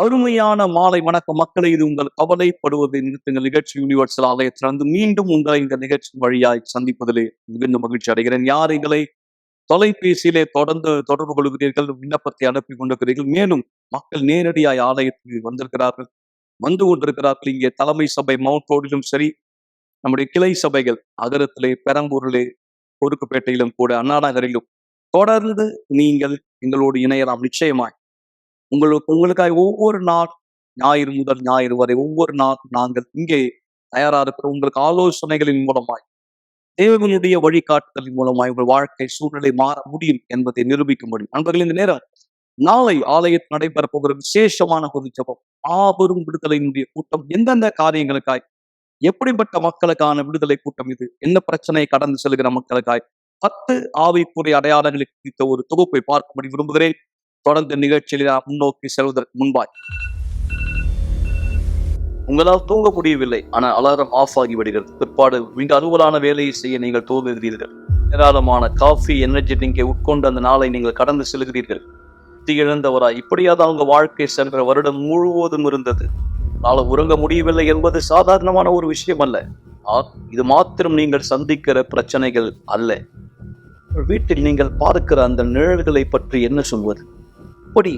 அருமையான மாலை வணக்க மக்களை, இது உங்கள் கவலைப்படுவதை நிறுத்துங்கள் நிகழ்ச்சி யூனிவர்சல் ஆலயத்திலிருந்து மீண்டும் உங்களை இந்த நிகழ்ச்சி வழியாய் சந்திப்பதிலே மிகுந்த மகிழ்ச்சி அடைகிறேன். யார் எங்களை தொலைபேசியிலே தொடர்ந்து தொடர்பு கொள்கிறீர்கள், விண்ணப்பத்தை அனுப்பி கொண்டிருக்கிறீர்கள். மேலும் மக்கள் நேரடியாய் ஆலயத்துக்கு வந்திருக்கிறார்கள், வந்து கொண்டிருக்கிறார்கள். இங்கே தலைமை சபை மவுண்ட் ரோடிலும் சரி, நம்முடைய கிளை சபைகள் அகரத்திலே, பெரம்பூரிலே, பொறுக்குப்பேட்டையிலும் கூட, அண்ணா நகரிலும் தொடர்ந்து நீங்கள் எங்களோடு இணையலாம். நிச்சயமாய் உங்களுக்காக ஒவ்வொரு நாள், ஞாயிறு முதல் ஞாயிறு வரை ஒவ்வொரு நாள் நாங்கள் இங்கே தயாரா இருக்கிறோம். உங்களுக்கு ஆலோசனைகளின் மூலமாய், தேவனுடைய வழிகாட்டுதலின் மூலமாய் உங்கள் வாழ்க்கை சூழ்நிலை மாற முடியும் என்பதை நிரூபிக்க முடியும். நண்பர்கள், இந்த நேரம் நாளை ஆலயத்தில் நடைபெற போகிற விசேஷமான ஒரு ஜெபம், மாபெரும் விடுதலையினுடைய கூட்டம். எந்தெந்த காரியங்களுக்காய், எப்படிப்பட்ட மக்களுக்கான விடுதலை கூட்டம் இது, என்ன பிரச்சனையை கடந்து செல்கிற மக்களுக்காய் 10 ஆவிக்குரிய அடையாளங்களை குறித்த ஒரு தொகுப்பை பார்க்கும்படி விரும்புகிறேன். தொடர்ந்து நிகழ்ச்சியில் முன்னோக்கி செல்வதற்கு முன்பாய், உங்களால் தூங்க முடியவில்லை, ஆனால் அலாரம் ஆஃப் ஆகி விடுகிறது. பிற்பாடு மிக அலுவலான வேலையை செய்ய நீங்கள் தூங்குகிறீர்கள். ஏராளமான காஃபி, எனர்ஜி ட்ரிங்கை உட்கொண்டு அந்த நாளை நீங்கள் கடந்து செல்கிறீர்கள். இழந்தவராய் இப்படியாவது அவங்க வாழ்க்கை சென்ற வருடம் முழுவதும் இருந்தது. நாளை உறங்க முடியவில்லை என்பது சாதாரணமான ஒரு விஷயம் அல்ல. இது மாத்திரம் நீங்கள் சந்திக்கிற பிரச்சனைகள் அல்ல. வீட்டில் நீங்கள் பார்க்கிற அந்த நிழல்களை பற்றி என்ன சொல்வது? அப்படி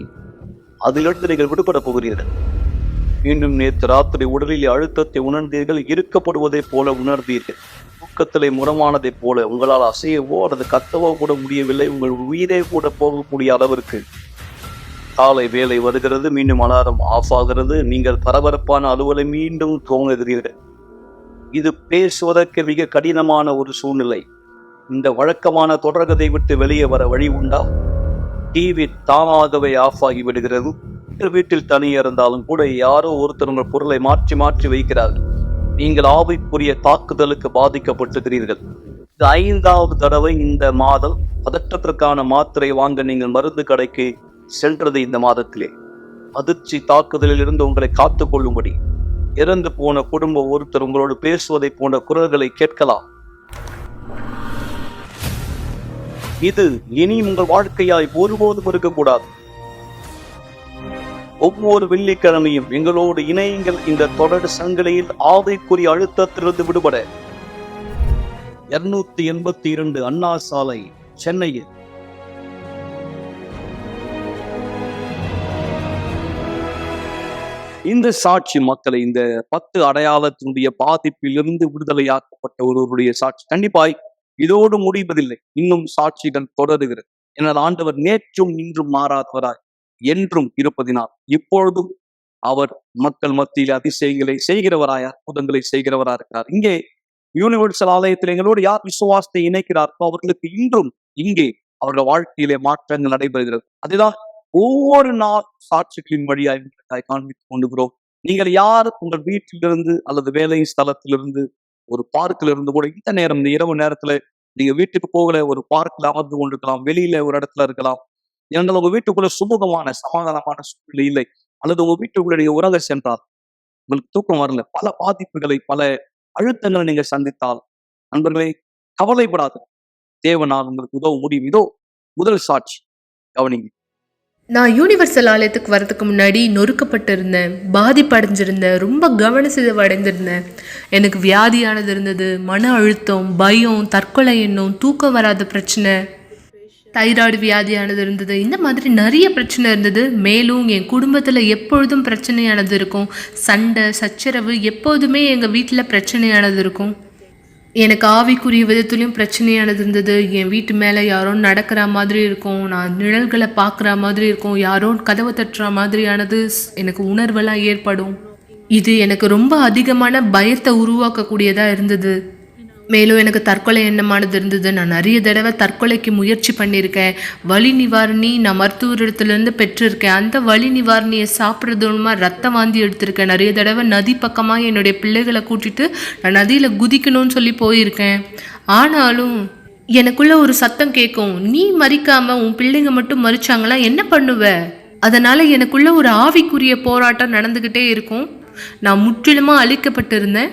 அதிலிருந்து நீங்கள் விடுபட போகிறீர்கள். மீண்டும் நேற்று ராத்திரி உடலில் அழுத்தத்தை உணர்ந்தீர்கள், இருக்கப்படுவதை போல உணர்ந்தீர்கள். தூக்கத்திலே முரமானதை போல உங்களால் அசையவோ அல்லது கத்தவோ கூட முடியவில்லை. உங்கள் உயிரே கூட போகக்கூடிய அளவிற்கு காலை வேலை வருகிறது, மீண்டும் அலாரம் ஆஃப் ஆகிறது. நீங்கள் பரபரப்பான அலுவலை மீண்டும் துவங்குகிறீர்கள். இது பேசுவதற்கு மிக கடினமான ஒரு சூழ்நிலை. இந்த வழக்கமான தொடர்கதை விட்டு வெளியே வர வழி உண்டா? டிவி தானாகவே ஆஃப் ஆகி விடுகிறது. வீட்டில் தனியே இருந்தாலும் கூட யாரோ ஒருத்தர் உங்கள் பொருளை மாற்றி மாற்றி வைக்கிறார்கள். நீங்கள் ஆவிக்குரிய தாக்குதலுக்கு பாதிக்கப்பட்டிருக்கிறீர்கள். இது 5வது தடவை இந்த மாதம் பதற்றத்திற்கான மாத்திரை வாங்க நீங்கள் மருந்து கடைக்கு சென்றது. இந்த மாதத்திலே அதிர்ச்சி தாக்குதலில் இருந்து உங்களை காத்துக் கொள்ளும்படி இறந்து போன குடும்ப ஒருத்தர் உங்களோடு பேசுவதை போன்ற குரல்களை கேட்கலாம். இது இனி உங்கள் வாழ்க்கையாய் ஒருபோதும் இருக்கக்கூடாது. ஒவ்வொரு வெள்ளிக்கிழமையும் எங்களோடு இணையுங்கள். இந்த தொடர் சங்கிலியில் ஆவிக்குரிய அழுத்தத்திலிருந்து விடுபட 282 அண்ணா சாலை, சென்னையில் இந்த சாட்சி மக்களை, இந்த 10 அடையாளத்தினுடைய பாதிப்பிலிருந்து விடுதலையாக்கப்பட்ட ஒருவருடைய சாட்சி கண்டிப்பாய் இதோடு முடிவதில்லை. இன்னும் சாட்சிகள் தொடருகிறது. எனது ஆண்டவர் நேற்றும் இன்றும் மாறாதவராய் என்றும் இருப்பதினால் இப்பொழுதும் அவர் மக்கள் மத்தியில் அதிசயங்களை செய்கிறவராய், அற்புதங்களை செய்கிறவராய் இருக்கிறார். இங்கே யூனிவர்சல் ஆலயத்தில் எங்களோடு யார் விசுவாசத்தை இணைக்கிறார்களோ அவர்களுக்கு இன்றும் இங்கே அவர்கள் வாழ்க்கையிலே மாற்றங்கள் நடைபெறுகிறது. அதுதான் ஒவ்வொரு நாள் சாட்சிகளின் வழியாய் காண்பித்துக் கொண்டுகிறோம். நீங்கள் யார் உங்கள் வீட்டிலிருந்து அல்லது வேலை ஸ்தலத்திலிருந்து, ஒரு பார்க்கில் இருந்து கூட இந்த நேரம், இந்த இரவு நேரத்துல நீங்க வீட்டுக்கு போகல, ஒரு பார்க்ல அமர்ந்து கொண்டிருக்கலாம், வெளியில ஒரு இடத்துல இருக்கலாம். ஏனென்றால் உங்க வீட்டுக்குள்ள சுமூகமான சமாதானமான சூழ்நிலை இல்லை, அல்லது உங்க வீட்டுக்குள்ளே உறங்க சென்றால் உங்களுக்கு தூக்கம் வரல, பல பாதிப்புகளை, பல அழுத்தங்களை நீங்க சந்தித்தால், நண்பர்களே கவலைப்படாது, தேவனால் உங்களுக்கு உதவ முடியும். இதோ முதல் சாட்சி கவனிங்க. நான் யூனிவர்சல் ஆலயத்துக்கு வரதுக்கு முன்னாடி நொறுக்கப்பட்டிருந்தேன், பாதிப்படைஞ்சிருந்தேன், ரொம்ப கவனச்சிதைவடைந்திருந்தேன். எனக்கு வியாதியானது இருந்தது, மன அழுத்தம், பயம், தற்கொலை எண்ணம், தூக்கம் வராத பிரச்சனை, தைராய்டு வியாதியானது இருந்தது. இந்த மாதிரி நிறைய பிரச்சனை இருந்தது. மேலும் என் குடும்பத்தில் எப்பொழுதும் பிரச்சனையானது இருக்கும். சண்டை சச்சரவு எப்போதுமே எங்கள் வீட்டில் பிரச்சனையானது இருக்கும். எனக்கு ஆவிக்குரிய விதத்துலையும் பிரச்சனையானது இருந்தது. என் வீட்டு மேலே யாரோ நடக்கிற மாதிரி இருக்கும், நான் நிழல்களை பார்க்குற மாதிரி இருக்கும், யாரோ கதவை தட்டுற மாதிரியானது எனக்கு உணர்வெல்லாம் ஏற்படும். இது எனக்கு ரொம்ப அதிகமான பயத்தை உருவாக்கக்கூடியதாக இருந்தது. மேலும் எனக்கு தற்கொலை எண்ணமானது இருந்தது. நான் நிறைய தடவை தற்கொலைக்கு முயற்சி பண்ணியிருக்கேன். வலி நிவாரணி நான் மருத்துவரிடத்துலேருந்து பெற்றிருக்கேன். அந்த வலி நிவாரணியை சாப்பிட்றது மூலமாக ரத்த வாந்தி எடுத்திருக்கேன். நிறைய தடவை நதி பக்கமாக என்னுடைய பிள்ளைகளை கூட்டிட்டு நான் நதியில் குதிக்கணும்னு சொல்லி போயிருக்கேன். ஆனாலும் எனக்குள்ள ஒரு சத்தம் கேட்கும், நீ மறிக்காம உன் பிள்ளைங்க மட்டும் மறிச்சாங்களா என்ன பண்ணுவ? அதனால் எனக்குள்ள ஒரு ஆவிக்குரிய போராட்டம் நடந்துக்கிட்டே இருக்கும். நான் முற்றிலுமாக அழிக்கப்பட்டிருந்தேன்.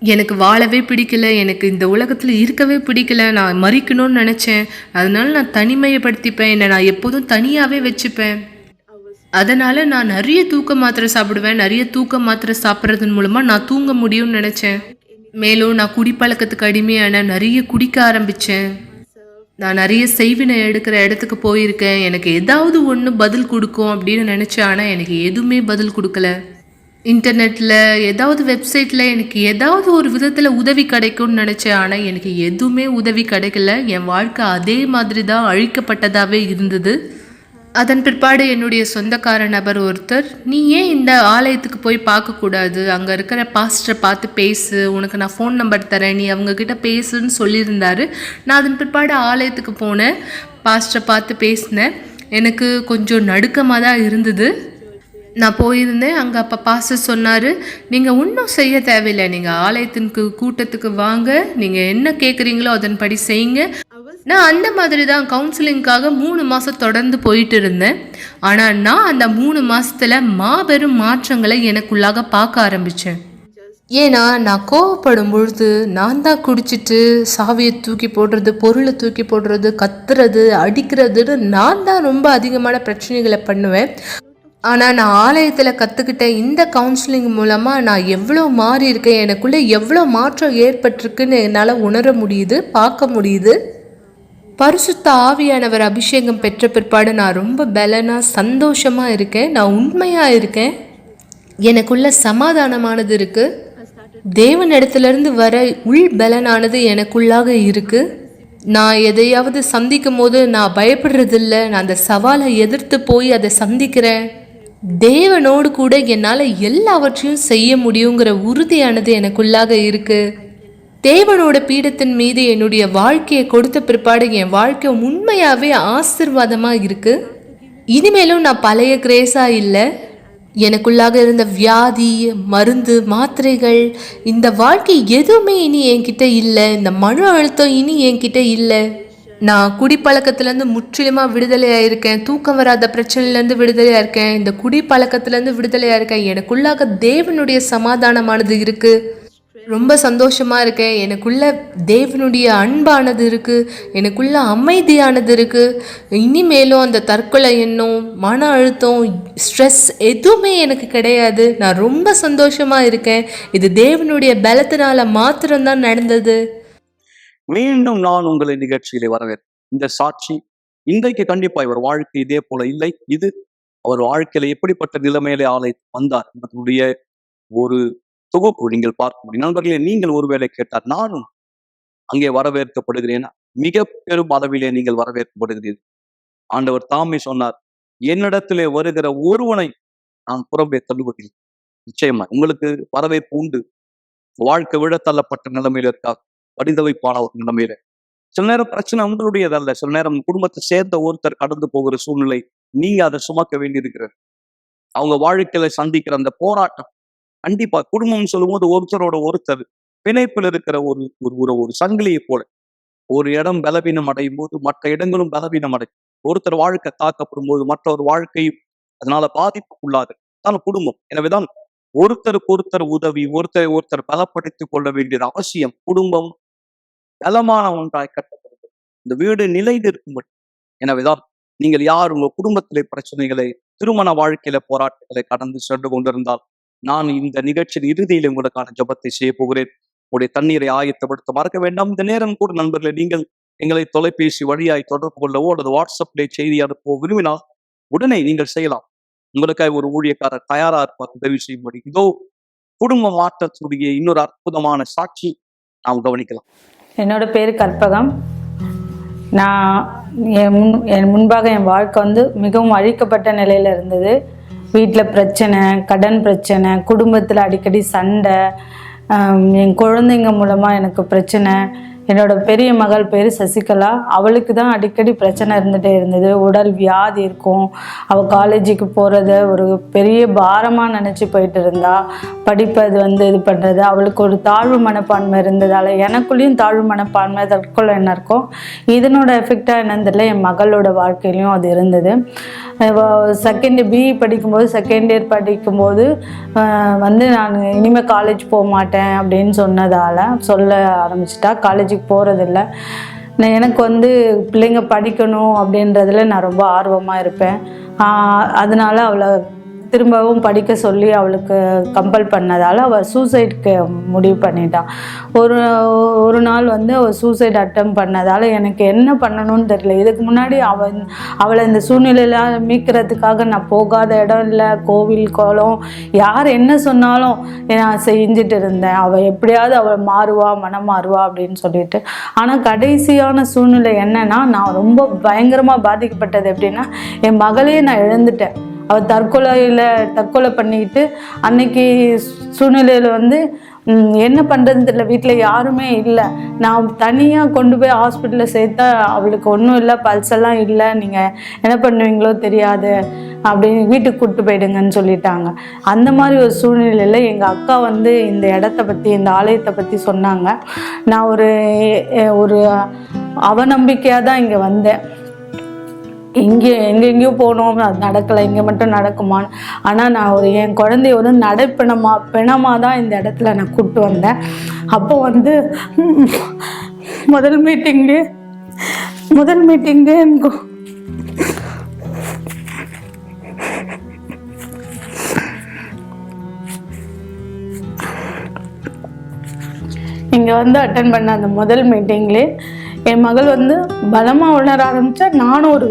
எனக்கு வாழவே பிடிக்கல, எனக்கு இந்த உலகத்தில் இருக்கவே பிடிக்கல, நான் மறிக்கணும்னு நினச்சேன். அதனால நான் தனிமைப்படுத்திப்பேன், என்னை நான் எப்போதும் தனியாகவே வச்சுப்பேன். அதனால் நான் நிறைய தூக்க மாத்திரை சாப்பிடுவேன். நிறைய தூக்க மாத்திரை சாப்பிட்றதன் மூலமாக நான் தூங்க முடியும்னு நினச்சேன். மேலும் நான் குடிப்பழக்கத்துக்கு அடிமையான நிறைய குடிக்க ஆரம்பித்தேன். நான் நிறைய செய்வினை எடுக்கிற இடத்துக்கு போயிருக்கேன். எனக்கு ஏதாவது ஒன்று பதில் கொடுக்கும் அப்படின்னு நினச்சேன். ஆனால் எனக்கு எதுவுமே பதில் கொடுக்கல. இன்டர்நெட்டில் ஏதாவது வெப்சைட்டில் எனக்கு ஏதாவது ஒரு விதத்தில் உதவி கிடைக்கும்னு நினச்சேன். ஆனால் எனக்கு எதுவுமே உதவி கிடைக்கல. என் வாழ்க்கை அதே மாதிரி தான் அழிக்கப்பட்டதாகவே இருந்தது. அதன் பிற்பாடு என்னுடைய சொந்தக்கார நபர் ஒருத்தர், நீ ஏன் இந்த ஆலயத்துக்கு போய் பார்க்கக்கூடாது, அங்கே இருக்கிற பாஸ்டரை பார்த்து பேசு, உனக்கு நான் ஃபோன் நம்பர் தரேன், நீ அவங்கக்கிட்ட பேசுன்னு சொல்லியிருந்தாரு. நான் அதன் பிற்பாடு ஆலயத்துக்கு போனேன், பாஸ்டரை பார்த்து பேசினேன். எனக்கு கொஞ்சம் நடுக்கமாக தான் இருந்தது. நான் போயிருந்தேன். அங்கே அப்போ பாஸ்டர் சொன்னார், நீங்கள் ஒன்றும் செய்ய தேவையில்லை, நீங்கள் ஆலயத்திற்கு கூட்டத்துக்கு வாங்க, நீங்கள் என்ன கேட்குறீங்களோ அதன்படி செய்யுங்க. நான் அந்த மாதிரி தான் கவுன்சிலிங்காக 3 மாதம் தொடர்ந்து போயிட்டு இருந்தேன். ஆனால் நான் அந்த 3 மாதத்தில் மாபெரும் மாற்றங்களை எனக்குள்ளாக பார்க்க ஆரம்பித்தேன். ஏன்னா நான் கோவப்படும் பொழுது நான் தான் குடிச்சிட்டு சாவியை தூக்கி போடுறது, பொருளை தூக்கி போடுறது, கத்துறது, அடிக்கிறதுன்னு நான் தான் ரொம்ப அதிகமான பிரச்சனைகளை பண்ணுவேன். ஆனால் நான் ஆலயத்தில் கற்றுக்கிட்ட இந்த கவுன்சிலிங் மூலமாக நான் எவ்வளோ மாறி இருக்கேன், எனக்குள்ளே எவ்வளோ மாற்றம் ஏற்பட்டிருக்குன்னு என்னால் உணர முடியுது, பார்க்க முடியுது. பரிசுத்த ஆவியானவர் அபிஷேகம் பெற்ற பிற்பாடு நான் ரொம்ப பலனாக சந்தோஷமாக இருக்கேன். நான் உண்மையாக இருக்கேன். எனக்குள்ள சமாதானமானது இருக்குது. தேவன் இடத்துலேருந்து வர உள் பலனானது எனக்குள்ளாக இருக்குது. நான் எதையாவது சந்திக்கும் போது நான் பயப்படுறதில்ல. நான் அந்த சவாலை எதிர்த்து போய் அதை சந்திக்கிறேன். தேவனோடு கூட என்னால் எல்லாவற்றையும் செய்ய முடியுங்கிற உறுதியானது எனக்குள்ளாக இருக்குது. தேவனோட பீடத்தின் மீது என்னுடைய வாழ்க்கையை கொடுத்த பிற்பாடு என் வாழ்க்கை உண்மையாகவே ஆசீர்வாதமாக இருக்குது. இனிமேலும் நான் பழைய கிரேஸாக இல்லை. எனக்குள்ளாக இருந்த வியாதி, மருந்து, மாத்திரைகள், இந்த வாழ்க்கை எதுவுமே இனி என்கிட்ட இல்லை. இந்த மன அழுத்தம் இனி என்கிட்ட இல்லை. நான் குடிப்பழக்கத்துலேருந்து முற்றிலுமாக விடுதலையாக இருக்கேன். தூக்கம் வராத பிரச்சனையிலேருந்து விடுதலையாக இருக்கேன். இந்த குடிப்பழக்கத்துலேருந்து விடுதலையாக இருக்கேன். எனக்குள்ளாக தேவனுடைய சமாதானமானது இருக்குது. ரொம்ப சந்தோஷமாக இருக்கேன். எனக்குள்ள தேவனுடைய அன்பானது இருக்குது. எனக்குள்ள அமைதியானது இருக்குது. இனிமேலும் அந்த தற்கொலை எண்ணம், மன அழுத்தம், ஸ்ட்ரெஸ் எதுவுமே எனக்கு கிடையாது. நான் ரொம்ப சந்தோஷமாக இருக்கேன். இது தேவனுடைய பலத்தினால மாத்திரம்தான் நடந்தது. மீண்டும் நான் உங்களை நிகழ்ச்சியிலே வரவேற்கிறேன். இந்த சாட்சி இன்றைக்கு கண்டிப்பா இவர் வாழ்க்கை இதே போல இல்லை. இது அவர் வாழ்க்கையில எப்படிப்பட்ட நிலைமையிலே ஆலை வந்தார் அதனுடைய ஒரு தொகுப்பு நீங்கள் பார்க்க முடியும். நண்பர்களே, நீங்கள் ஒருவேளை கேட்டார், நானும் அங்கே வரவேற்கப்படுகிறேன். மிக பெரும் அளவிலே நீங்கள் வரவேற்கப்படுகிறீர்கள். ஆண்டவர் தாமே சொன்னார், என்னிடத்திலே வருகிற ஒருவனை நான் புறம்பே தள்ளுவதில்லை. நிச்சயமா உங்களுக்கு வரவேற்பு உண்டு. வாழ்க்கை விட தள்ளப்பட்ட நிலைமையில இருக்கா, பரிதவிப்பான ஒரு நிலைமையில. சில நேரம் பிரச்சனை உங்களுடையதல்ல. சில நேரம் குடும்பத்தை சேர்ந்த ஒருத்தர் கடந்து போகிற சூழ்நிலை, நீங்க அதை சுமக்க வேண்டியிருக்கிறது. அவங்க வாழ்க்கையில சந்திக்கிற அந்த போராட்டம், கண்டிப்பா குடும்பம் சொல்லும்போது ஒருத்தரோட ஒருத்தர் பிணைப்பில் இருக்கிற ஒரு ஒரு சங்கிலியை போல. ஒரு இடம் பலவீனம் அடையும் போது மற்ற இடங்களும் பலவீனம் அடையும். ஒருத்தர் வாழ்க்கை தாக்கப்படும் போது மற்றொரு வாழ்க்கையும் அதனால பாதிப்புக்குள்ளாது. அதான் குடும்பம். எனவேதான் ஒருத்தருக்கு ஒருத்தர் உதவி, ஒருத்தர் பலப்படுத்திக் கொள்ள வேண்டியது அவசியம். குடும்பம் பலமான ஒன்றாய் கட்டப்படுகிறது. இந்த வீடு நிலைந்து இருக்கும்படி. எனவேதான் நீங்கள் யார் உங்க குடும்பத்திலே பிரச்சனைகளை, திருமண வாழ்க்கையில போராட்டங்களை கடந்து சென்று கொண்டிருந்தால், நான் இந்த நிகழ்ச்சியின் இறுதியில் உங்களுக்கான ஜபத்தை செய்ய போகிறேன். உங்களுடைய தண்ணீரை ஆயத்தப்படுத்த மறக்க வேண்டாம். இந்த நேரம் கூட நண்பர்களே, நீங்கள் எங்களை தொலைபேசி வழியாய் தொடர்பு கொள்ளவோ அல்லது வாட்ஸ்அப்ல செய்தி அனுப்பவோ விரும்பினால் உடனே நீங்கள் செய்யலாம். உங்களுக்காக ஒரு ஊழியக்காரர் தயாரா இருப்பார் உதவி செய்யும்படி. இதோ குடும்ப மாற்றத்துடைய இன்னொரு அற்புதமான சாட்சி நாம் கவனிக்கலாம். என்னோட பேர் கற்பகம். நான் என் முன்பாக என் வாழ்க்கை மிகவும் அழிக்கப்பட்ட நிலையில் இருந்தது. வீட்டில் பிரச்சனை, கடன் பிரச்சனை, குடும்பத்தில் அடிக்கடி சண்டை, என் குழந்தைங்க மூலமாக எனக்கு பிரச்சனை. என்னோட பெரிய மகள் பேர் சசிகலா. அவளுக்கு தான் அடிக்கடி பிரச்சனை இருந்துகிட்டே இருந்தது. உடல் வியாதி இருக்கும். அவள் காலேஜுக்கு போகிறத ஒரு பெரிய பாரமாக நினச்சி போயிட்டு இருந்தா. படிப்பை இது பண்ணுறது, அவளுக்கு ஒரு தாழ்வு மனப்பான்மை இருந்ததால், எனக்குள்ளேயும் தாழ்வு மனப்பான்மை, தற்கொலை என்ன இருக்கும். இதனோட எஃபெக்டாக என்னன்னு தெரியல, என் மகளோட வாழ்க்கையிலையும் அது இருந்தது. பிஇ படிக்கும்போது, செகண்ட் இயர் படிக்கும்போது நான் இனிமேல் காலேஜ் போக மாட்டேன் அப்படின்னு சொல்ல ஆரம்பிச்சிட்டா. காலேஜுக்கு போகிறதில்ல. எனக்கு வந்து பிள்ளைங்க படிக்கணும் அப்படின்றதுல நான் ரொம்ப ஆர்வமாக இருப்பேன். அதனால அவளை திரும்பவும் படிக்க சொல்லி அவளுக்கு கம்பல் பண்ணதால் அவள் சூசைடுக்கு முடிவு பண்ணிட்டான். ஒரு நாள் வந்து அவள் சூசைட் அட்டம் பண்ணதால் எனக்கு என்ன பண்ணணும்னு தெரியல. இதுக்கு முன்னாடி அவளை இந்த சூழ்நிலையில் மீட்கிறதுக்காக நான் போகாத இடம் இல்லை, கோவில் கோலம் யார் என்ன சொன்னாலும் நான் செஞ்சுட்டு இருந்தேன். அவள் எப்படியாவது அவள் மனம் மாறுவா அப்படின்னு சொல்லிட்டு. ஆனால் கடைசியான சூழ்நிலை என்னன்னா, நான் ரொம்ப பயங்கரமாக பாதிக்கப்பட்டது எப்படின்னா, என் மகளையே நான் இழந்துட்டேன். அவள் தற்கொலை பண்ணிக்கிட்டு அன்னைக்கு சூழ்நிலையில் வந்து என்ன பண்ணுறதுன்னு தெரியல. வீட்டில் யாருமே இல்லை. நான் தனியாக கொண்டு போய் ஹாஸ்பிட்டலில் சேர்த்தா அவளுக்கு ஒன்றும் இல்லை, பல்ஸ் எல்லாம் இல்லை, நீங்கள் என்ன பண்ணுவீங்களோ தெரியாது அப்படின்னு வீட்டுக்கு கூப்பிட்டு போயிடுங்கன்னு சொல்லிட்டாங்க. அந்த மாதிரி ஒரு சூழ்நிலையில் எங்கள் அக்கா வந்து இந்த இடத்த பற்றி, இந்த ஆலயத்தை பற்றி சொன்னாங்க. நான் ஒரு அவநம்பிக்கையாக தான் இங்கே வந்தேன். எங்கெங்கேயோ போனோம், அது நடக்கலை, இங்கே மட்டும் நடக்குமான்னு. ஆனால் நான் என் குழந்தைய ஒரு பிணமாக தான் இந்த இடத்துல நான் கூப்பிட்டு வந்தேன். அப்போ வந்து முதல் மீட்டிங்லேயே எனக்கு இங்கே வந்து அட்டன் பண்ண அந்த முதல் மீட்டிங்லேயே என் மகள் வந்து பலமாக உணர ஆரம்பித்தா. நானும் ஒரு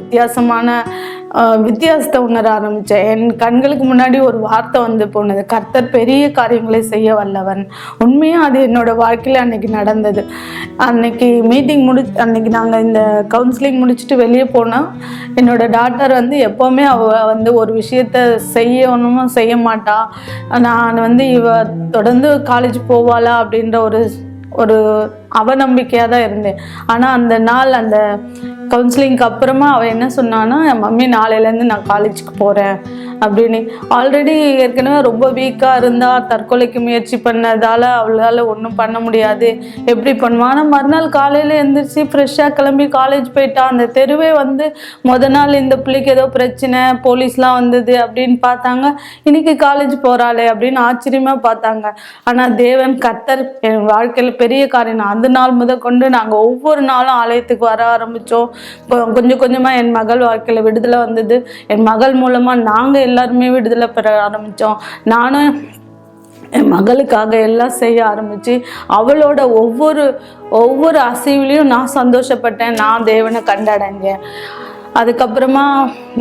வித்தியாசத்தை உணர ஆரம்பித்தேன். என் கண்களுக்கு முன்னாடி ஒரு வார்த்தை வந்து போனது, கர்த்தர் பெரிய காரியங்களை செய்ய வல்லவன். உண்மையாக அது என்னோட வாழ்க்கையில் அன்னைக்கு நடந்தது. அன்னைக்கு மீட்டிங் அன்னைக்கு நாங்கள் இந்த கவுன்சிலிங் முடிச்சுட்டு வெளியே போனால் என்னோட டாக்டர் வந்து எப்போவுமே அவள் வந்து ஒரு விஷயத்த செய்ய மாட்டா, நான் வந்து இவ தொடர்ந்து காலேஜ் போவாளா அப்படின்ற ஒரு அவநம்பிக்கையாக தான் இருந்தேன். ஆனால் அந்த கவுன்சிலிங்க்கு அப்புறமா அவள் என்ன சொன்னான்னா, என் மம்மி நாளையிலேருந்து நான் காலேஜுக்கு போகிறேன் அப்படின்னு. ஆல்ரெடி ஏற்கனவே ரொம்ப வீக்காக இருந்தால், தற்கொலைக்கு முயற்சி பண்ணதால் அவளால் ஒன்றும் பண்ண முடியாது, எப்படி பண்ணுவான். ஆனால் மறுநாள் காலையில் எழுந்திரிச்சு ஃப்ரெஷ்ஷாக கிளம்பி காலேஜ் போயிட்டா. அந்த தெருவே வந்து நாள் இந்த பிள்ளைக்கு ஏதோ பிரச்சனை, போலீஸ்லாம் வந்தது அப்படின்னு பார்த்தாங்க. இன்னைக்கு காலேஜ் போகிறாளே அப்படின்னு ஆச்சரியமாக பார்த்தாங்க. ஆனால் தேவன் கர்த்தர் என் வாழ்க்கையில் பெரிய காரியம். அந்த நாள் முதற்கொண்டு நாங்கள் ஒவ்வொரு நாளும் ஆலயத்துக்கு வர ஆரம்பித்தோம். கொஞ்சம் கொஞ்சமாக என் மகள் வாழ்க்கையில் விடுதலை வந்தது. என் மகள் மூலமாக நாங்கள் எல்லாருமே விடுதலை பெற ஆரம்பித்தோம். நானும் என் மகளுக்காக எல்லாம் செய்ய ஆரம்பித்து அவளோட ஒவ்வொரு அசைவிலையும் நான் சந்தோஷப்பட்டேன். நான் தேவனை கண்டடைஞ்சேன். அதுக்கப்புறமா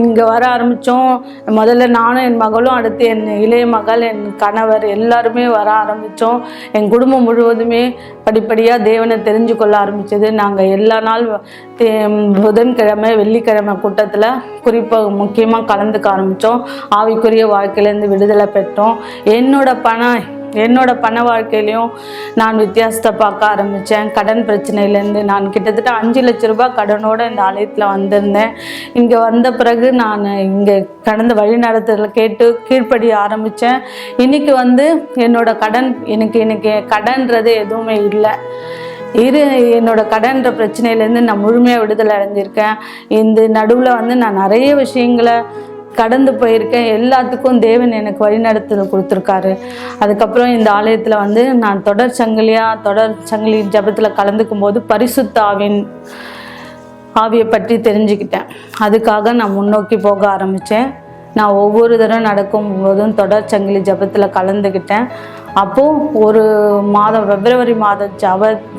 இங்கே வர ஆரம்பித்தோம். முதல்ல நானும் என் மகளும், அடுத்து என் இளைய மகள், என் கணவர் எல்லாருமே வர ஆரம்பித்தோம். என் குடும்பம் முழுவதுமே படிப்படியாக தேவனை தெரிஞ்சு கொள்ள ஆரம்பித்தது. நாங்கள் எல்லா நாள் புதன்கிழமை வெள்ளிக்கிழமை கூட்டத்தில் குறிப்பாக முக்கியமாக கலந்துக்க ஆரம்பித்தோம். ஆவிக்குரிய வாழ்க்கையிலேருந்து விடுதலை பெற்றோம். என்னோட பண வாழ்க்கையிலையும் நான் வித்தியாசத்தை பார்க்க ஆரம்பித்தேன். கடன் பிரச்சனையிலேருந்து நான் கிட்டத்தட்ட 5 லட்ச ரூபாய் கடனோடு இந்த ஆலயத்தில் வந்திருந்தேன். இங்கே வந்த பிறகு நான் இங்கே கடந்த வழிநடத்தலில் கேட்டு கீழ்ப்படிய ஆரம்பித்தேன். இன்றைக்கி வந்து என்னோட கடன் எனக்கு கடன்றது எதுவுமே இல்லை. என்னோட கடன்ற பிரச்சனையிலேருந்து நான் முழுமையாக விடுதலை அடைஞ்சிருக்கேன். இந்த நடுவில் வந்து நான் நிறைய விஷயங்களை கடந்து போயிருக்கேன். எல்லாத்துக்கும் தேவன் எனக்கு வழிநடத்தல் கொடுத்துருக்காரு. அதுக்கப்புறம் இந்த ஆலயத்தில் வந்து நான் தொடர் சங்கிலி ஜபத்தில் கலந்துக்கும் போது பரிசுத்த ஆவியை பற்றி தெரிஞ்சுக்கிட்டேன். அதுக்காக நான் முன்னோக்கி போக ஆரம்பித்தேன். நான் ஒவ்வொரு தடவை நடக்கும் போதும் தொடர் சங்கிலி ஜபத்தில் கலந்துக்கிட்டேன். அப்போது ஒரு மாதம் பிப்ரவரி மாதம்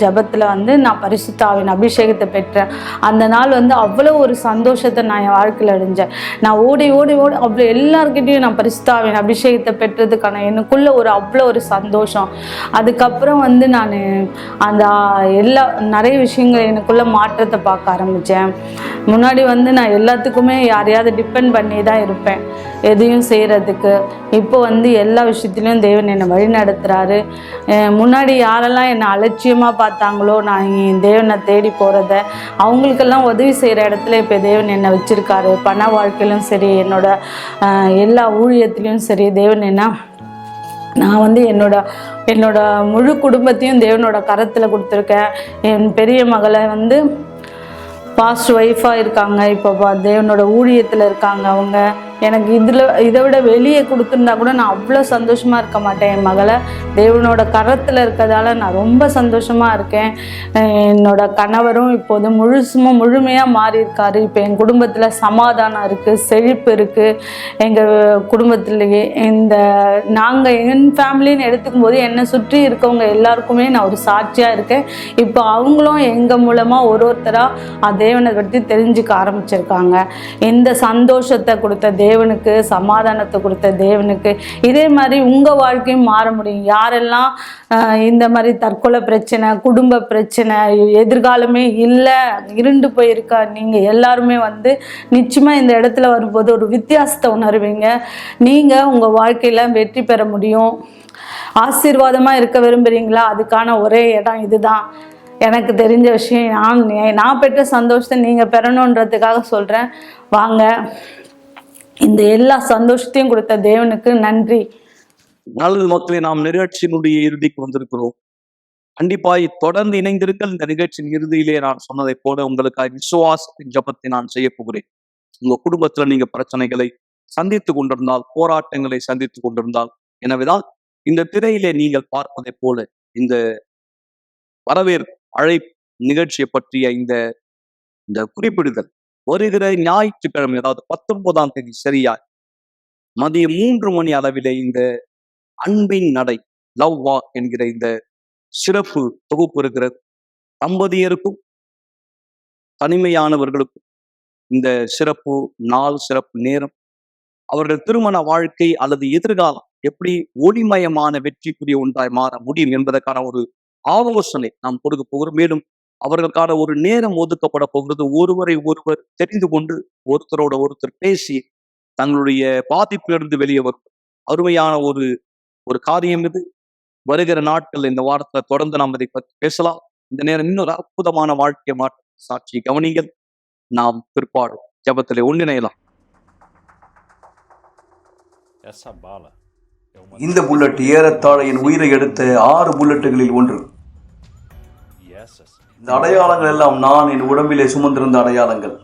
ஜபத்தில் வந்து நான் பரிசுத்த ஆவியின் அபிஷேகத்தை பெற்றேன். அந்த நாள் வந்து அவ்வளோ ஒரு சந்தோஷத்தை நான் என் வாழ்க்கையில் அடைஞ்சேன். நான் ஓடி அவ்வளோ எல்லாருக்கிட்டையும் நான் பரிசுத்த ஆவியின் அபிஷேகத்தை பெற்றதுக்கான எனக்குள்ள அவ்வளோ ஒரு சந்தோஷம். அதுக்கப்புறம் வந்து நான் நிறைய விஷயங்கள் எனக்குள்ள மாற்றத்தை பார்க்க ஆரம்பித்தேன். முன்னாடி வந்து நான் எல்லாத்துக்குமே யாரையாவது டிபெண்ட் பண்ணி தான் இருப்பேன் எதையும் செய்கிறதுக்கு. இப்போ வந்து எல்லா விஷயத்துலையும் தேவன் என்னை வழி நடத்துகிறாரு. முன்னாடி யாரெல்லாம் என்னை அலட்சியமாக பார்த்தாங்களோ, நான் தேவனை தேடி போகிறத அவங்களுக்கெல்லாம் உதவி செய்கிற இடத்துல இப்போ தேவன் என்னை வச்சுருக்காரு. பண வாழ்க்கையிலும் சரி, எல்லா ஊழியத்துலேயும் சரி, தேவன் நான் வந்து என்னோட முழு குடும்பத்தையும் தேவனோட கரத்தில் கொடுத்துருக்கேன். என் பெரிய மகளை வந்து பாஸ்ட் ஒய்ஃபாக இருக்காங்க, இப்போ தேவனோட ஊழியத்தில் இருக்காங்க. அவங்க எனக்கு இதை விட வெளியே கொடுத்துருந்தா கூட நான் அவ்வளோ சந்தோஷமாக இருக்க மாட்டேன். என் மகளை தேவனோட கரத்தில் இருக்கிறதால நான் ரொம்ப சந்தோஷமாக இருக்கேன். என்னோட கணவரும் இப்போது முழுமையாக மாறி இருக்காரு. இப்போ என் குடும்பத்தில் சமாதானம் இருக்குது, செழிப்பு இருக்குது. எங்கள் குடும்பத்திலேயே நாங்கள் என் ஃபேமிலின்னு எடுத்துக்கும் போது என்னை சுற்றி இருக்கவங்க எல்லாருக்குமே நான் ஒரு சாட்சியாக இருக்கேன். இப்போ அவங்களும் எங்கள் மூலமாக ஒருத்தராக தேவனை பற்றி தெரிஞ்சுக்க ஆரம்பிச்சிருக்காங்க. இந்த சந்தோஷத்தை கொடுத்த தேவனுக்கு, சமாதானத்தை கொடுத்த தேவனுக்கு இதே மாதிரி உங்கள் வாழ்க்கையும் மாற முடியும். யாரெல்லாம் இந்த மாதிரி தற்கொலை பிரச்சனை, குடும்ப பிரச்சனை, எதிர்காலமே இல்லை, இருண்டு போயிருக்கா, நீங்கள் எல்லாருமே நிச்சயமாக இந்த இடத்துல வரும்போது ஒரு வித்தியாசத்தை உணர்வீங்க. நீங்கள் உங்கள் வாழ்க்கையில் வெற்றி பெற முடியும். ஆசீர்வாதமாக இருக்க விரும்புகிறீங்களா? அதுக்கான ஒரே இடம் இதுதான். எனக்கு தெரிஞ்ச விஷயம், நான் பெற்ற சந்தோஷத்தை நீங்கள் பெறணுன்றதுக்காக சொல்கிறேன். வாங்க, இந்த எல்லா சந்தோஷத்தையும் கொடுத்த தேவனுக்கு நன்றி. நல்லது மக்களே, நாம் நிகழ்ச்சியினுடைய இறுதிக்கு வந்திருக்கிறோம். கண்டிப்பாய் தொடர்ந்து இணைந்திருங்கள். இந்த நிகழ்ச்சியின் இறுதியிலே நான் சொன்னதை போல உங்களுக்காக விசுவாசத்தின் ஜபத்தை நான் செய்ய போகிறேன். உங்க குடும்பத்துல நீங்க பிரச்சனைகளை சந்தித்து கொண்டிருந்தால், போராட்டங்களை சந்தித்து கொண்டிருந்தால், எனவேதான் இந்த திரையிலே நீங்கள் பார்ப்பதை போல இந்த வரவேற்பு அழைப்பு நிகழ்ச்சியை பற்றிய இந்த குறிப்பிடுதல் வருகிற ஞாயிற்றுக்கிழமை, அதாவது 19ஆம் தேதி சரியாய் மதியம் 3 மணி அளவிலே இந்த அன்பின் நடை, லவ் வாக் என்கிற இந்த சிறப்பு தொகுப்பு இருக்கிறது. தம்பதியருக்கும் தனிமையானவர்களுக்கும் இந்த சிறப்பு நாள், சிறப்பு நேரம், அவர்கள் திருமண வாழ்க்கை அல்லது எதிர்காலம் எப்படி ஒளிமயமான வெற்றிக்குரிய ஒன்றாய் மாற முடியும் என்பதற்கான ஒரு ஆலோசனை நாம் கொடுக்க போகிறோம். மேலும் அவர்களுக்கான ஒரு நேரம் ஒதுக்கப்பட போகிறது. ஒருவரை ஒருவர் தெரிந்து கொண்டு ஒருத்தரோட ஒருத்தர் பேசி தங்களுடைய பாதிப்பிலிருந்து வெளியே வரும் அருமையான ஒரு காரியம் இது. வருகிற நாட்கள் இந்த வாரத்தை தொடர்ந்து நாம் இதை பற்றி பேசலாம். இந்த நேரம் இன்னொரு அற்புதமான வாழ்க்கை மாற்ற சாட்சியை கவனிங்கள். நாம் பிற்பாடு ஜபத்திலே ஒன்றிணையலாம். இந்த புல்லட் ஏறத்தாழ என் உயிரை எடுத்த 6 புல்லட்டுகளில் ஒன்று. இந்த அடையாளங்கள் எல்லாம் நான் என் உடம்பிலே சுமந்திருந்த அடையாளங்கள்.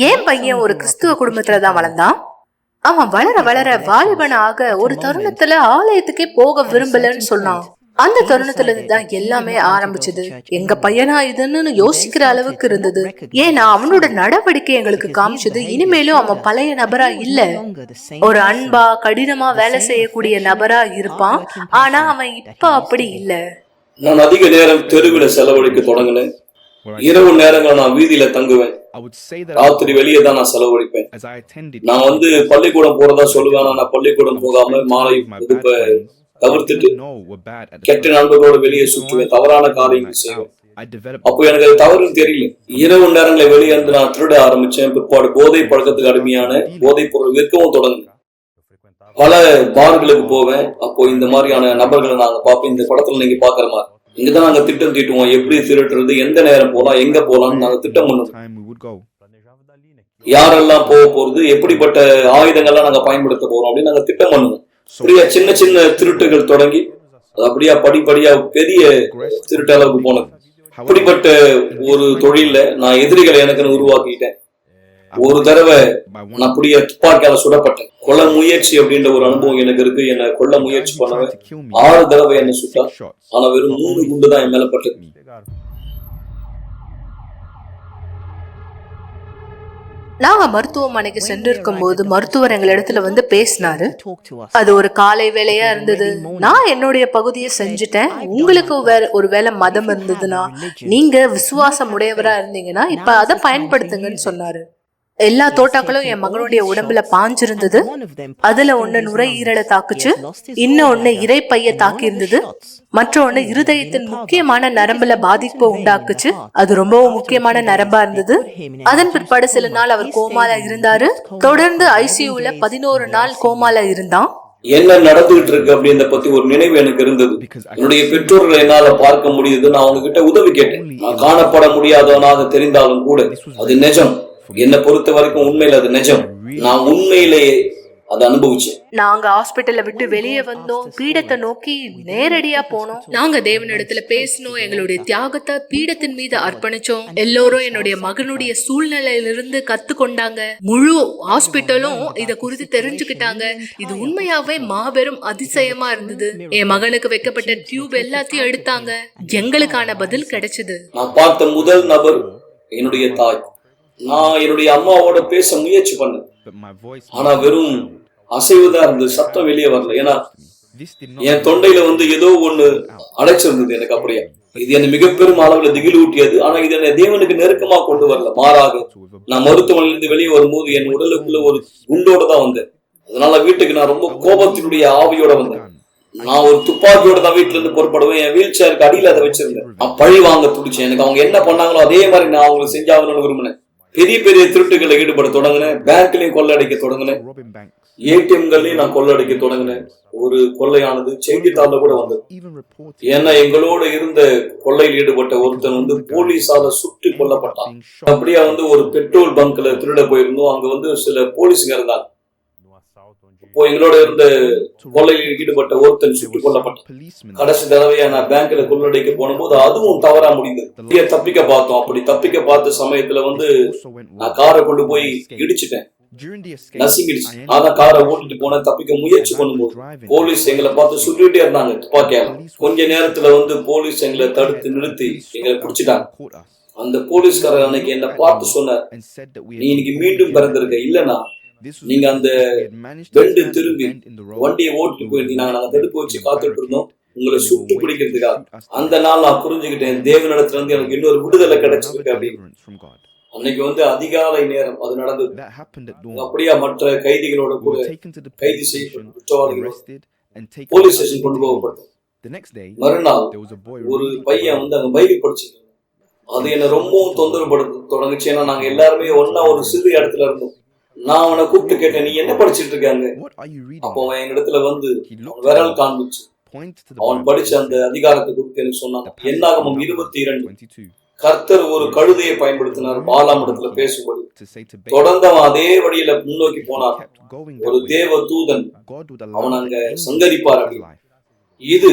ஏன் பையன் ஒரு கிறிஸ்துவ குடும்பத்துலதான் வளர்ந்தான். அவன் வளர வளர வாலிபனாக ஒரு தருணத்துல ஆலயத்துக்கே போக விரும்பலன்னு சொன்னான். அந்த தருணத்துல இருந்துதான் எல்லாமே ஆரம்பிச்சது. எங்க பையனா இதுன்னு யோசிக்கிற அளவுக்கு இருந்தது. ஏன்னா அவனோட நடவடிக்கை எங்களுக்கு காமிச்சது இனிமேலும் அவன் பழைய நபரா இல்ல. ஒரு அன்பா கடினமா வேலை செய்யக்கூடிய நபரா இருப்பான். ஆனா அவன் இப்ப அப்படி இல்ல. நான் அதிக நேரம் தெருவில் செலவழிக்க தொடங்கினேன். இரவு நேரங்கள் நான் வீதியில தங்குவேன். ராத்திரி வெளியே தான் நான் செலவழிப்பேன். நான் பள்ளிக்கூடம் போறதா சொல்லுவேன். நான் பள்ளிக்கூடம் போகாம மாலை வகுப்பை தவிர்த்துட்டு கெட்ட நண்பர்களோட வெளியே சுற்றுவேன். தவறான காரியங்கள் செய்வேன். அப்போ எனக்கு அது தவறுன்னு தெரியல. இரவு நேரங்களை வெளியே இருந்து நான் திருட ஆரம்பிச்சேன். பிற்பாடு போதை பழக்கத்துக்கு அடிமையான போதைப் பொருள் விற்கவும் தொடங்கினேன். பல பார்களுக்கு போவேன். அப்போ இந்த மாதிரியான நபர்களை நாங்க பார்ப்போம். இந்த படத்துல நீங்க பாக்குற மாதிரி இங்கதான் நாங்க திட்டம் தீட்டுவோம். எப்படி திருட்டுறது, எந்த நேரம் போலாம், எங்க போலாம்னு நாங்க திட்டம் பண்ணுவோம். யாரெல்லாம் போறது, எப்படிப்பட்ட ஆயுதங்கள்லாம் நாங்க பயன்படுத்த போறோம் அப்படின்னு நாங்க திட்டம் பண்ணுவோம். அப்படியா சின்ன சின்ன திருட்டுகள் தொடங்கி அப்படியா படிப்படியா பெரிய திருட்டு அளவுக்கு போனது. அப்படிப்பட்ட ஒரு தொழில நான் எதிரிகளை எனக்குன்னு உருவாக்கிட்டேன். ஒரு தடவை நான் அப்படியே துப்பாக்கியால சுடப்பட்டேன். கொல்ல முயற்சி அப்படின்ற ஒரு அனுபவம் எனக்கு இருக்கு. என்ன கொல்ல முயற்சி பண்ணவன் 6 தடவை என்ன சுட்டா. ஆனா வெறும் 3 குண்டு தான் என் மேல பட்டது. நாங்க மருத்துவமனைக்கு சென்றிருக்கும் போது மருத்துவர் எங்களிடத்துல பேசினாரு. அது ஒரு காலை வேலையா இருந்தது. நான் என்னுடைய பகுதியை செஞ்சுட்டேன். உங்களுக்கு ஒரு வேலை மதம் இருந்ததுன்னா, நீங்க விசுவாசம் உடையவரா இருந்தீங்கன்னா இப்ப அதை பயன்படுத்துங்கன்னு சொன்னாரு. எல்லா தோட்டாக்களும் என் மகனுடைய உடம்புல பாஞ்சிருந்தது. அதுல ஒண்ணு நுரையீரலை தாக்குச்சு, இன்னொன்னு இறைப்பைய தாக்கி இருந்தது, மற்ற ஒண்ணு இருதயத்தின் முக்கியமான நரம்புல பாதிப்பு உண்டாக்குச்சு. அது ரொம்பவும் முக்கியமான நரம்பா இருந்தது. அதன் பிற்பாடு சில நாள் அவர் கோமால இருந்தாரு. தொடர்ந்து ஐசியூல 11 நாள் கோமால இருந்தான். என்ன நடந்துகிட்டு இருக்கு அப்படின்றத பத்தி ஒரு நினைவு எனக்கு இருந்தது. என்னுடைய பெற்றோர்களை என்னால பார்க்க முடியுது. நான் அவங்க கிட்ட உதவி கேட்டேன். நான் காணப்பட முடியாதவனாக தெரிந்தாலும் கூட அது நிஜம். என்னை பொறுத்த வரைக்கும் உண்மையில அது நிஜம். நான் உண்மையிலேயே அதை அனுபவிச்சேன். நாங்க ஹாஸ்பிட்டலை விட்டு வெளியே வந்தோம், பீடத்தை நோக்கி நேரடியா போனோம். நாங்க தேவனிடத்துல பேசணும், எங்களுடைய தியாகத்தை பீடத்தின் மீது அர்ப்பணிச்சோம். எல்லோரும் என்னுடைய மகனுடைய சூழ்நிலையிலிருந்து கத்துக்கொண்டாங்க. முழு ஹாஸ்பிட்டலும் இத குறித்து தெரிஞ்சுக்கிட்டாங்க. இது உண்மையாவே மாபெரும் அதிசயமா இருந்தது. என் மகனுக்கு வைக்கப்பட்ட டியூப் எல்லாத்தையும் எடுத்தாங்க. எங்களுக்கான பதில் கிடைச்சது. நான் பார்த்த முதல் நபர் என்னுடைய தாய். நான் என்னுடைய அம்மாவோட பேச முயற்சி பண்ணேன், ஆனா வெறும் அசைவுதான் இருந்தது, சத்தம் வெளியே வரல. ஏன்னா என் தொண்டையில ஏதோ ஒண்ணு அடைச்சிருந்தது எனக்கு. அப்படியே இது என்ன மிக பெரும் அளவுல திகில் ஊட்டியது. ஆனா இது என்ன தேவனுக்கு நெருக்கமா கொண்டு வரல. மாறாக நான் மருத்துவமனையிலிருந்து வெளியே வரும்போது என் உடலுக்குள்ள ஒரு குண்டோட தான் வந்தேன். அதனால வீட்டுக்கு நான் ரொம்ப கோபத்தினுடைய ஆவியோட வந்தேன். நான் ஒரு துப்பாக்கியோட தான் வீட்டுல இருந்து புறப்படுவேன். என் வீல் சேருக்கு அடியில அதை வச்சிருந்தேன். நான் பழி வாங்க துடிச்சேன். எனக்கு அவங்க என்ன பண்ணாங்களோ அதே மாதிரி நான் அவங்களுக்கு செஞ்சாகணும்னு விரும்பினேன். பெரிய பெரிய திருட்டுகளை ஈடுபட தொடங்கினேன். பேங்க்லயும் கொள்ளடிக்க தொடங்கினேன். ஏடிஎம்கள்லயும் நான் கொள்ளடிக்க தொடங்கினேன். ஒரு கொள்ளையானது செய்தித்தாள்ல கூட வந்தது. ஏன்னா எங்களோட இருந்த கொள்ளையில் ஈடுபட்ட ஒருத்தன் போலீஸால சுட்டு கொல்லப்பட்டான். அப்படியே ஒரு பெட்ரோல் பங்க்ல திருட போயிருந்தோம். அங்க சில போலீஸுங்க இருந்தாங்க. இப்போ எங்களோட இருந்த கொள்ளையில் ஈடுபட்ட ஒருத்தன் சுட்டுக் கொல்லப்பட்டான். கடைசி தடவையா நான் பேங்க்ல கொள்ளடிக்க போனபோது அதுவும் தவறா முடிந்தது. தப்பிக்க பார்த்தோம். அப்படி தப்பிக்க பார்த்த சமயத்துல நான் காரை கொண்டு போய் இடிச்சுட்டேன், நசுங்கிடுச்சு. நான் காரை ஓட்டிட்டு போனேன். தப்பிக்க முயற்சி பண்ணும்போது போலீஸ் எங்களை பார்த்து சுட்டுட்டே இருந்தாங்க துப்பாக்கியால. கொஞ்ச நேரத்துல போலீஸ் எங்களை தடுத்து நிறுத்தி எங்களை பிடிச்சிட்டாங்க. அந்த போலீஸ்காரர் அன்னைக்கு என்ன பார்த்து சொன்னார், நீ இன்னைக்கு மீண்டும் பிறந்திருக்க, இல்லன்னா நீங்க அந்த பெண்டு திரும்பி வண்டியை ஓட்டிட்டு போயிருந்தீங்க, நாங்க தடுப்பு வச்சு காத்துட்டு இருந்தோம் உங்களை சுட்டு பிடிக்கிறதுக்காக. அந்த நாள் நான் புரிஞ்சுக்கிட்டேன், தேவனிடத்துல இருந்து எனக்கு இன்னொரு விடுதலை கிடைச்சிருக்கு அப்படின்னு. அன்னைக்கு அதிகாலை நேரம் அது நடந்தது. அப்படியா மற்ற கைதிகளோட கூட கைது செய்யப்பட்ட குற்றவாளிகளோட போலீஸ் ஸ்டேஷன் கொண்டு போகப்பட்டது. மறுநாள் ஒரு பையன் அங்க பைபிள் படிச்சுட்டு அது என்ன ரொம்பவும் தொந்தரவுப்படுத்த தொடங்குச்சு. ஏன்னா நாங்க எல்லாருமே ஒன்னா ஒரு சிறு இடத்துல இருந்தோம். நான் அவனை கூப்பிட்டு கேட்டேன், நீ என்ன படிச்சுட்டு இருக்காங்க? அப்போ அவன் எங்க இடத்துல விரல் காண்பிச்சு அவன் படிச்ச அந்த அதிகாரத்தை குறித்து எனக்கு சொன்னான். என்னாகமம் 22 கர்த்தர் ஒரு கழுதையை பயன்படுத்தினார் பாலாம் இடத்துல பேசும்படி. தொடர்ந்து அவன் அதே வழியில முன்னோக்கி போனார். ஒரு தேவ தூதன் அவன் அங்க சங்கரிப்பார். இது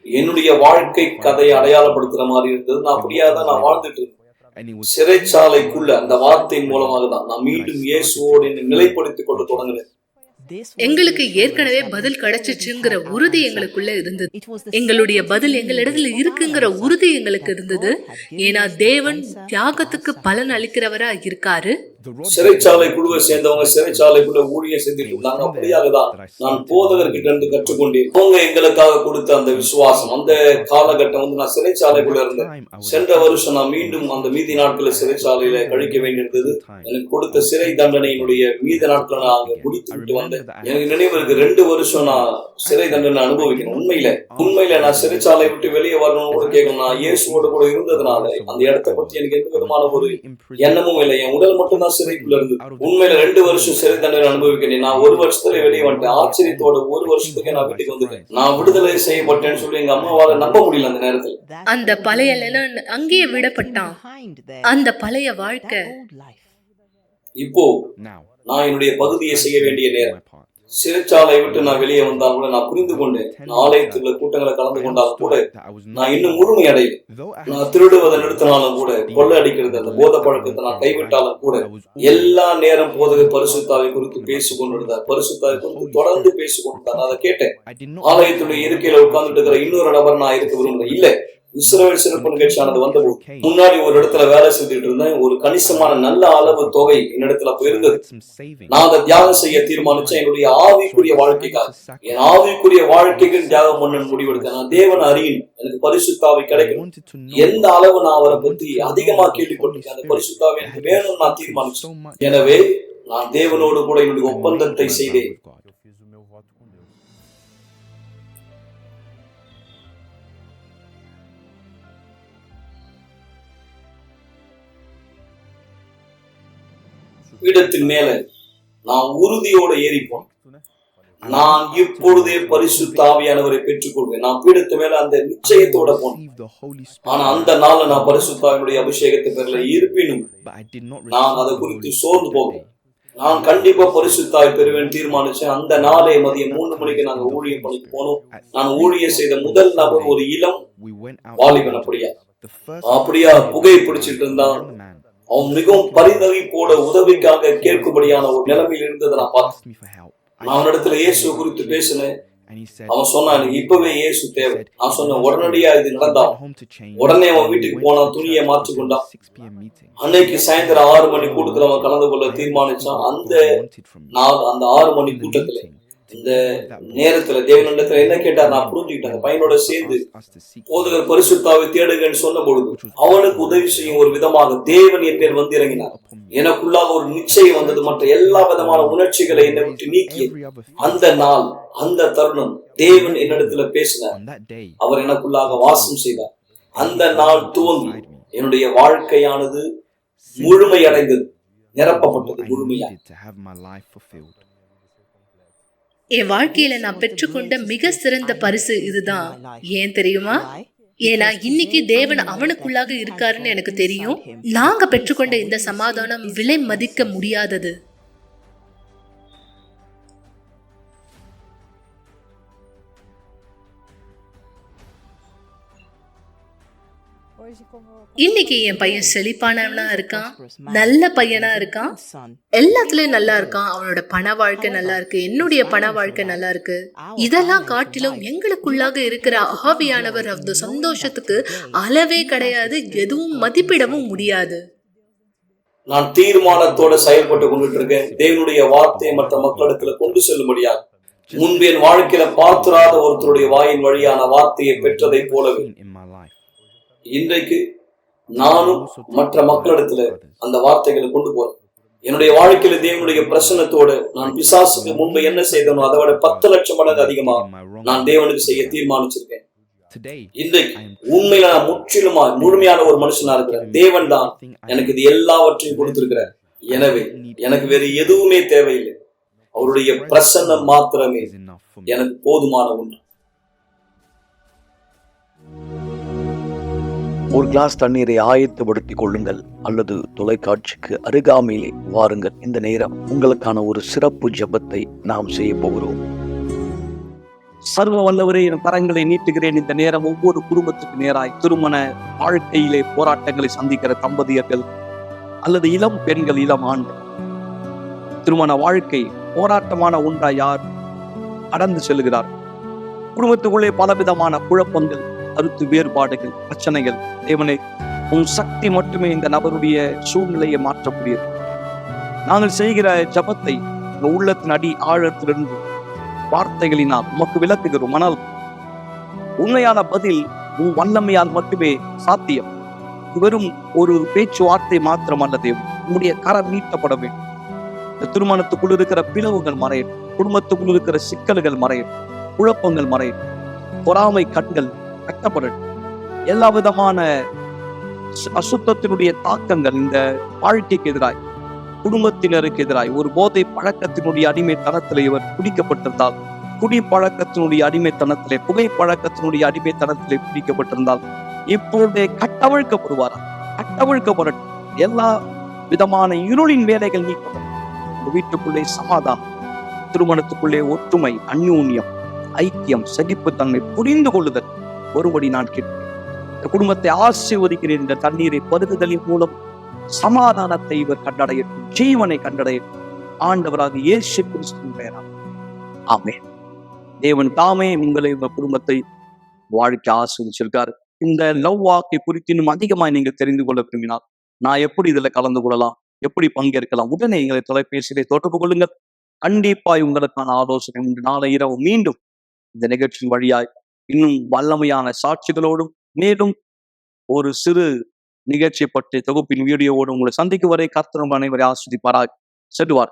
என்னுடைய வாழ்க்கை கதையை அடையாளப்படுத்துற மாதிரி இருந்தது. நான் அப்படியாதான் நான் வாழ்ந்துட்டு இருந்தேன். சிறைச்சாலைக்குள்ள அந்த வார்த்தையின் மூலமாக தான் நான் மீண்டும் இயேசுவோடு என்னை நிலைப்படுத்திக் கொண்டு தொடங்கினேன். எங்களுக்கு ஏற்கனவே பதில் கிடைச்சிச்சுங்கிற உறுதி எங்களுக்குள்ள இருந்தது. எங்களுடைய பதில் எங்களிடத்துல இருக்குங்கிற உறுதி எங்களுக்கு இருந்தது. ஏன்னா தேவன் தியாகத்துக்கு பலன் அளிக்கிறவரா இருக்காரு. சிறைச்சாலை குழுவை சேர்ந்தவங்க சிறைச்சாலைக்குள்ள ஊழியம் செஞ்சுட்டு இருந்தாங்க. அப்படியாகதான் நான் போதகர்கிட்ட இருந்து கற்றுக்கொண்டேன். அவங்க எங்களுக்காக கொடுத்த அந்த விசுவாசம், அந்த காலகட்டம் நான் சிறைச்சாலைக்குள்ள இருந்தேன். சென்ற வருஷம் நான் மீண்டும் அந்த மீதி நாட்களை சிறைச்சாலையில கழிக்க வேண்டியிருந்தது. எனக்கு கொடுத்த சிறை தண்டனையினுடைய மீதி நாட்களை நான் அங்க முடித்து விட்டு வந்தேன். எனக்கு நினைவு இருக்கு, 2 வருஷம் நான் சிறை தண்டனை அனுபவிக்கணும். உண்மையில நான் சிறைச்சாலை விட்டு வெளியே வரணும்னு கூட கேட்கணும். நான் இயேசுவோட கூட இருந்ததுனால அந்த இடத்தை பத்தி எனக்கு எந்த விதமான ஒரு எண்ணமும் இல்லை. என் உடல் மட்டும் தான் சிறைக்குள்ள இருந்து. உண்மையில 2 வருஷம் சிறை தண்டனை அனுபவிக்கிறேன். நான் 1 வருஷத்துல வெளியே வந்துட்டேன். ஆச்சரியத்தோட 1 வருஷத்துக்கு நான் வீட்டுக்கு வந்துட்டேன். நான் விடுதலை செய்யப்பட்டேன்னு சொல்லி எங்க அம்மாவால நம்ப முடியல. அந்த நேரத்துல அந்த பழைய அங்கேயே விடப்பட்டான். அந்த பழைய வாழ்க்கை இப்போ நான் என்னுடைய பகுதியை செய்ய வேண்டிய நேரம். சிறைச்சாலை விட்டு நான் வெளியே வந்தாலும் கூட நான் புரிந்து கொண்டேன், ஆலயத்துல கூட்டங்களை கலந்து கொண்டாலும் கூட நான் இன்னும் முழுமை அடையல. நான் திருடுவதை நிறுத்தினாலும் கூட, கொள்ளை அடிக்கிறது அந்த போத பழக்கத்தை நான் கைவிட்டாலும் கூட, எல்லா நேரம் போதகர் பரிசுத்தாவை குறித்து பேசிக் கொண்டிருந்தார். பரிசுத்தாவை குறித்து தொடர்ந்து பேசிக் கொண்டிருந்தார். நான் அதை கேட்டேன். ஆலயத்துடைய இருக்கையில உட்கார்ந்துட்டு இருக்கிற இன்னொரு நபர் நான் இருக்க விரும்புறேன். இல்ல, இஸ்ரவேல் சிறப்பு நிகழ்ச்சியானது வந்தபோது முன்னாடி ஒரு இடத்துல வேலை செஞ்சுட்டு இருந்தேன். ஒரு கணிசமான நல்ல அளவு தொகை என்னிடத்துல போயிருந்தது. நான் அதை தியாகம் செய்ய தீர்மானிச்சேன். என்னுடைய ஆவிக்குரிய வாழ்க்கைக்காக, என் ஆவிக்குரிய வாழ்க்கைக்கு தியாகம் பண்ண முடிவெடுத்தேன். நான் தேவன் அறியணும், எனக்கு பரிசுத்தாவை கிடைக்கணும். எந்த அளவு நான் அவரை பத்தி அதிகமா கேள்விப்பட்டிருக்கேன், அந்த பரிசுத்தாவை எனக்கு வேணும்னு நான் தீர்மானிச்சேன். எனவே நான் தேவனோடு கூட என்னுடைய ஒப்பந்தத்தை செய்தேன். பீடத்தின் மேல நான் உறுதியோட ஏறிப்போம். நான் இப்பொழுதே பரிசுத்த ஆவியானவரை பெற்றுக் கொள்வேன். நான் பீடத்து மேல அந்த நிச்சயத்தோட போனேன். ஆனா அந்த நாள்ல நான் பரிசுத்த ஆவியினுடைய அபிஷேகத்தை பெறல. இருப்பினும் நான் அதை குறித்து சோர்ந்து போகிறேன். நான் கண்டிப்பா பரிசுத்தாய் பெறுவேன் தீர்மானிச்சேன். அந்த நாளே மதியம் 3 மணிக்கு நாங்க ஊழியம் பண்ணிட்டு போனோம். நான் ஊழியம் செய்த முதல் நபர் ஒரு இளம் வாலிபன். அப்படியா புகை பிடிச்சிட்டு இருந்தான். அவன் மிகவும் பரிதவிப்போட உதவிக்காக கேட்கும்படியான ஒரு நிலைமையில் இருந்ததை நான் பார்த்தேன். நான் அவனிடத்துல இயேசு குறித்து பேசினேன். அவன் சொன்னான், எனக்கு இப்பவே இயேசு தேவை. நான் சொன்னேன், உடனடியா இது நடந்தான். உடனே அவன் வீட்டுக்கு போனான், துணியை மாற்றிக்கொண்டான். அன்னைக்கு சாயந்தரம் 6 மணி கூட்டத்துல அவன் கலந்து கொள்ள தீர்மானிச்சான். அந்த 6 மணி கூட்டத்துல இந்த நேரத்துல தேவனிடத்துல என்ன கேட்டார் நான் புரிஞ்சுக்கிட்டேன். அந்த பையனோட சேர்ந்து போதகர் பரிசுத்தாவை தேடுங்கன்னு சொன்ன பொழுது அவனுக்கு உதவி செய்யும் ஒரு விதமாக தேவன் என் மேல் வந்து இறங்கினார். எனக்குள்ளாக ஒரு நிச்சயம் வந்தது. மற்ற எல்லா விதமான உணர்ச்சிகளை என்னை விட்டு நீக்கி அந்த நாள், அந்த தருணம் தேவன் என்னிடத்துல பேசினார். அவர் எனக்குள்ளாக வாசம் செய்தார். அந்த நாள் துவங்கி என்னுடைய வாழ்க்கையானது முழுமையடைந்தது, நிரப்பப்பட்டது முழுமையா. என் வாழ்க்கையில நான் பெற்றுக்கொண்ட மிக சிறந்த பரிசு இதுதான். ஏன் தெரியுமா? ஏன்னா இன்னைக்கு தேவன் அவனுக்குள்ளாக இருக்காருன்னு எனக்கு தெரியும். நாங்க பெற்றுக்கொண்ட இந்த சமாதானம் விலை மதிக்க முடியாதது. இன்னைக்கு என் பையன் செழிப்பானவனா இருக்கான், நல்ல பையனா இருக்கான், எல்லாத்துலயும் நல்லா இருக்கான். அவனோட பண வாழ்க்கை நல்லா இருக்கு, என்னுடைய பண வாழ்க்கை நல்லா இருக்கு. இதெல்லாம் காட்டிலும் எங்களுக்குள்ளாக இருக்கிற ஆவியானவர் அந்த சந்தோஷத்துக்கு அளவே கிடையாது, எதுவும் மதிப்பிடவும் முடியாது. நான் தீர்மானத்தோட செயல்பட்டு கொண்டுட்டு இருக்கேன். தேவனுடைய வார்த்தையை மற்ற மக்களிடத்துல கொண்டு செல்லும்படியாக முன்பு என் வாழ்க்கையில பார்த்துராத ஒருத்தருடைய வாயின் வழியான வார்த்தையை பெற்றதை போலவே இன்றைக்கு நானும் மற்ற மக்களிடத்துல அந்த வார்த்தைகளை கொண்டு போறேன். என்னுடைய வாழ்க்கையில தேவனுடைய பிரசன்னத்தோட நான் பிசாசுக்கு முன்பு என்ன செய்தனோ அதை விட 10 லட்சம் மடங்கு அதிகமா நான் தேவனுக்கு செய்ய தீர்மானிச்சிருக்கேன். இன்றைக்கு உண்மையில நான் முற்றிலுமா முழுமையான ஒரு மனுஷனா இருக்கிறேன். தேவன் தான் எனக்கு இது எல்லாவற்றையும் கொடுத்திருக்கிறார். எனவே எனக்கு வேற எதுவுமே தேவையில்லை. அவருடைய பிரசன்னம் மாத்திரமே எனக்கு போதுமான ஒன்று. ஒரு கிளாஸ் தண்ணீரை ஆயத்தப்படுத்திக் கொள்ளுங்கள் அல்லது தொலைக்காட்சிக்கு அருகாமையிலே வாருங்கள். இந்த நேரம் உங்களுக்கான ஒரு சிறப்பு ஜெபத்தை நாம் செய்ய போகிறோம். சர்வ வல்லவரே, என் கரங்களை நீட்டுகிறேன். இந்த நேரம் ஒவ்வொரு குடும்பத்துக்கு நேராய் திருமண வாழ்க்கையிலே போராட்டங்களை சந்திக்கிற தம்பதியர்கள் அல்லது இளம் பெண்கள், இளம் ஆண்கள், திருமண வாழ்க்கை போராட்டமான ஒன்றாய் யார் கடந்து செல்கிறார். குடும்பத்துக்குள்ளே பலவிதமான குழப்பங்கள், கருத்து வேறுபாடுகள், பிரச்சனைகள். தேவனே, உன் சக்தி மட்டுமே இந்த நபருடைய சூழ்நிலையை மாற்றக்கூடியது. நாங்கள் செய்கிற ஜபத்தை உள்ளத்தின் அடி ஆழத்திலிருந்து வார்த்தைகளினால் உமக்கு விளக்குகிறோம். ஆனால் உண்மையான பதில் உன் வல்லமையால் மட்டுமே சாத்தியம். வெறும் ஒரு பேச்சுவார்த்தை மாத்திரம் அல்ல. உன்னுடைய கரம் நீட்டப்பட வேண்டும். இந்த திருமணத்துக்குள் இருக்கிற பிளவுகள் மறையணும், குடும்பத்துக்குள் இருக்கிற சிக்கல்கள் மறையணும், குழப்பங்கள் மறையணும், பொறாமை கண்கள் கட்டப்படணும். எல்லா விதமான அசுத்தத்தினுடைய தாக்கங்கள் இந்த வாழ்க்கைக்கு எதிராய், குடும்பத்தினருக்கு எதிராய், ஒரு போதை பழக்கத்தினுடைய அடிமைத்தனத்திலே இவர் பிடிக்கப்பட்டிருந்தால், குடி பழக்கத்தினுடைய அடிமைத்தனத்திலே, புகை பழக்கத்தினுடைய அடிமைத்தனத்திலே பிடிக்கப்பட்டிருந்தால் இப்பொழுதே கட்டவிழ்க்கப்படுவாரா? கட்டவிழ்க்கப்படட்டும். எல்லா விதமான இருளின் வேலைகள் நீக்கப்படும். வீட்டுக்குள்ளே சமாதானம், திருமணத்துக்குள்ளே ஒற்றுமை, அந்யோன்யம், ஐக்கியம், சகிப்புத்தன்மை, புரிந்து கொள்ளுதல் ஒருபடி நான் கேட்கிறேன். இந்த குடும்பத்தை ஆசீர்வதிக்கிறேன். இந்த தண்ணீரை பருகுதலின் மூலம் சமாதானத்தை இவர் கண்டடையட்டும், ஜீவனை கண்டடையட்டும். ஆண்டவராக இயேசு கிறிஸ்துவின் பெயரால் ஆமென். தேவன் தாமே உங்களை உங்க குடும்பத்தை வாழ்க்கை ஆசீர்வதிச்சிருக்காரு. இந்த லவ் வாக்கை குறித்து இன்னும் அதிகமாக நீங்கள் தெரிந்து கொள்ள விரும்பினால் நான் எப்படி இதுல கலந்து கொள்ளலாம், எப்படி பங்கேற்கலாம், உடனே எங்களை தொலைபேசியிலே தொடர்பு கொள்ளுங்கள். கண்டிப்பாய் உங்களுக்கான ஆலோசனை உண்டு. நாளை இரவு மீண்டும் இந்த நிகழ்ச்சியின் வழியாய் இன்னும் வல்லமையான சாட்சிகளோடும் மேலும் ஒரு சிறு நிகழ்ச்சியை பற்றிய தொகுப்பின் வீடியோவோடு உங்களை சந்திக்கும் வரை கர்த்தர் அனைவரை ஆஸ்வதிப்பாராய். செல்வார்.